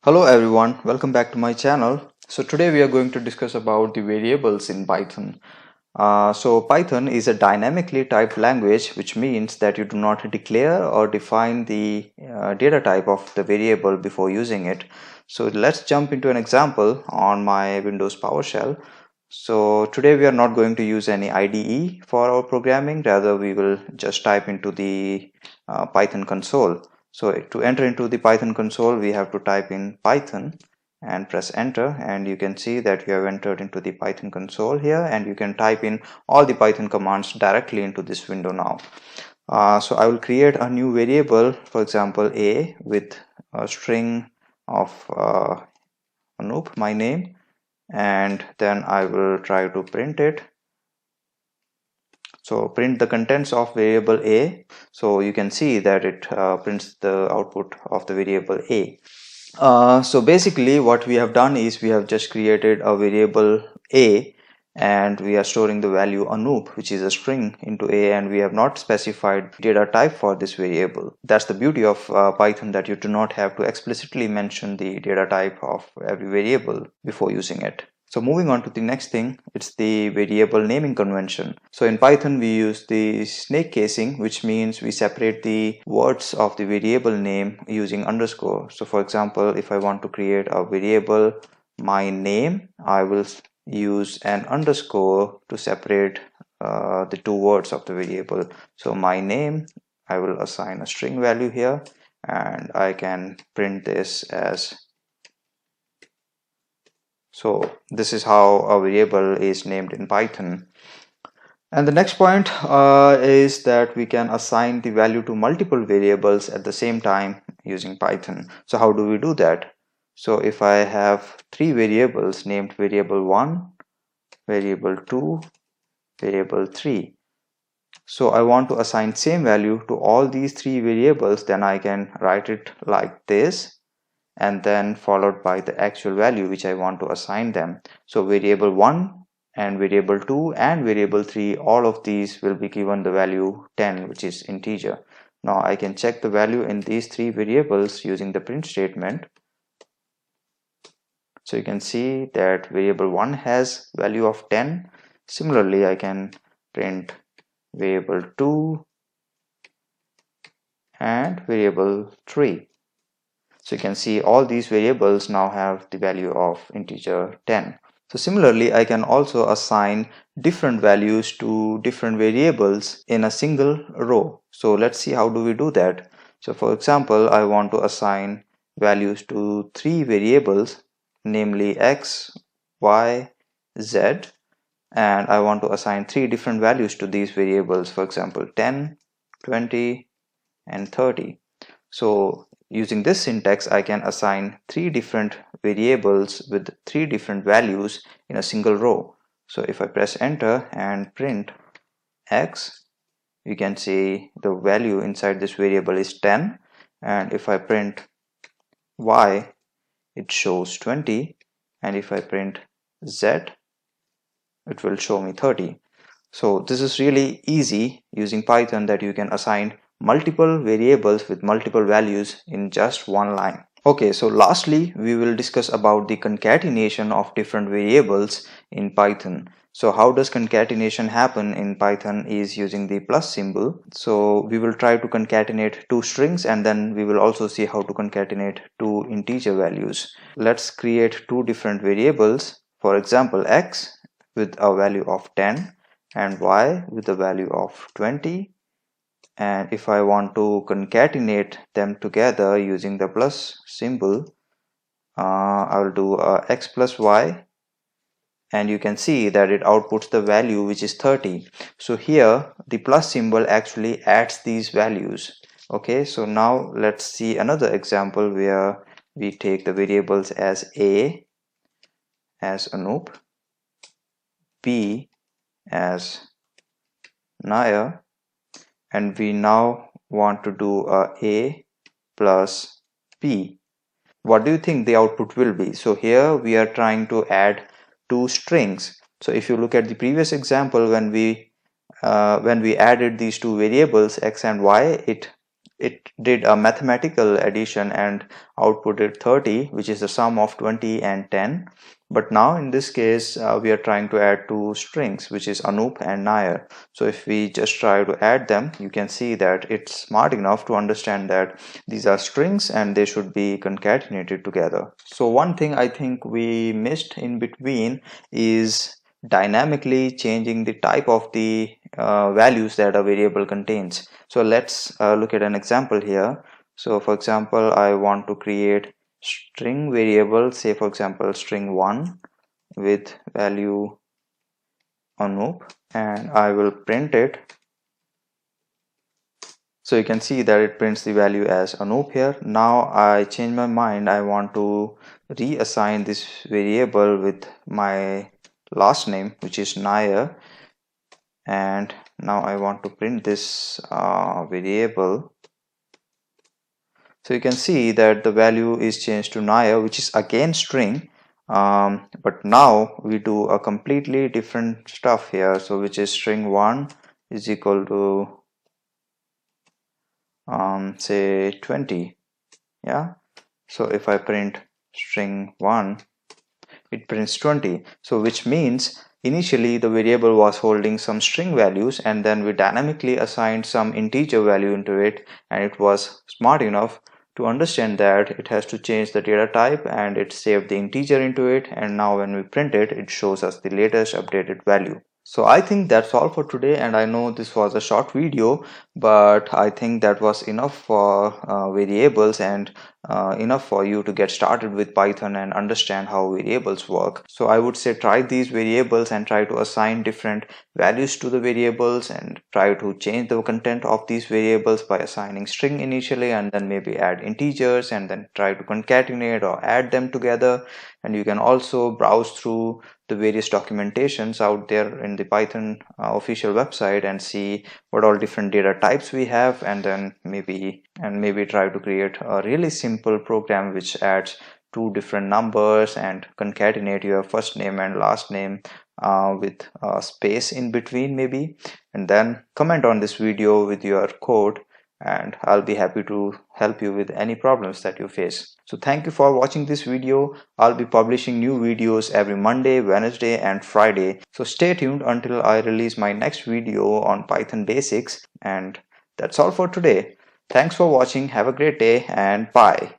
Hello everyone, welcome back to my channel. So today we are going to discuss about the variables in Python. So Python is a dynamically typed language, which means that you do not declare or define the data type of the variable before using it. So let's jump into an example on my Windows PowerShell. So today we are not going to use any IDE for our programming, rather we will just type into the Python console. So to enter into the Python console, we have to type in Python and press enter, and you can see that you have entered into the Python console here, and you can type in all the Python commands directly into this window now. So I will create a new variable, for example a, with a string of Anoop, my name, and then I will try to print it. So print the contents of variable a. So you can see that it prints the output of the variable a. So basically what we have done is we have just created a variable a, and we are storing the value Anoop, which is a string, into a, and we have not specified data type for this variable. That's the beauty of Python, that you do not have to explicitly mention the data type of every variable before using it. So moving on to the next thing, it's the variable naming convention. So in Python we use the snake casing, which means we separate the words of the variable name using underscore. So for example, if I want to create a variable my name, I will use an underscore to separate the two words of the variable. So my name, I will assign a string value here, and I can print this as. So this is how a variable is named in Python. And the next point is that we can assign the value to multiple variables at the same time using Python. So how do we do that? So if I have three variables named variable 1, variable 2, variable 3. So I want to assign same value to all these three variables, then I can write it like this, and then followed by the actual value which I want to assign them. So variable 1 and variable 2 and variable 3, all of these will be given the value 10, which is integer. Now I can check the value in these three variables using the print statement. So you can see that variable 1 has value of 10. Similarly, I can print variable 2 and variable 3. So you can see all these variables now have the value of integer 10. So similarly, I can also assign different values to different variables in a single row. So let's see how do we do that. So for example, I want to assign values to three variables, namely x, y, z, and I want to assign three different values to these variables, for example 10, 20, and 30. So using this syntax, I can assign three different variables with three different values in a single row. So if I press enter and print x, you can see the value inside this variable is 10, and if I print y, it shows 20, and if I print z, it will show me 30. So this is really easy using Python, that you can assign multiple variables with multiple values in just one line. Okay, so lastly, we will discuss about the concatenation of different variables in Python. So how does concatenation happen in Python is using the plus symbol. So we will try to concatenate two strings, and then we will also see how to concatenate two integer values. Let's create two different variables. For example, x with a value of 10 and y with a value of 20, and if I want to concatenate them together using the plus symbol, I will do x plus y, and you can see that it outputs the value which is 30. So here the plus symbol actually adds these values. Okay, so now let's see another example where we take the variables as a as Anoop, b as Naya, and we now want to do a plus b. What do you think the output will be? So here we are trying to add two strings. So if you look at the previous example, when we added these two variables x and y, it it did a mathematical addition and outputted 30, which is the sum of 20 and 10. But now in this case, we are trying to add two strings, which is Anup and Nair. So if we just try to add them, you can see that it's smart enough to understand that these are strings and they should be concatenated together. So one thing I think we missed in between is dynamically changing the type of the values that a variable contains. So let's look at an example here. So for example, I want to create string variable, say for example string 1 with value Anup, and I will print it. So you can see that it prints the value as Anup here. Now I change my mind, I want to reassign this variable with my last name, which is Nair, and now I want to print this variable. So you can see that the value is changed to Nair, which is again string, but now we do a completely different stuff here. So which is string 1 is equal to say 20. Yeah, so if I print string 1, it prints 20. So which means initially the variable was holding some string values, and then we dynamically assigned some integer value into it, and it was smart enough to understand that it has to change the data type, and it saved the integer into it, and now when we print it, it shows us the latest updated value. So I think that's all for today, and I know this was a short video, but I think that was enough for variables and enough for you to get started with Python and understand how variables work. So I would say try these variables and try to assign different values to the variables, and try to change the content of these variables by assigning string initially, and then maybe add integers, and then try to concatenate or add them together. And you can also browse through the various documentations out there in the Python official website and see what all different data types we have, and then maybe try to create a really simple program which adds two different numbers and concatenate your first name and last name with a space in between maybe, and then comment on this video with your code, and I'll be happy to help you with any problems that you face. So thank you for watching this video. I'll be publishing new videos every Monday, Wednesday and Friday. So stay tuned until I release my next video on Python basics. And that's all for today. Thanks for watching. Have a great day and bye.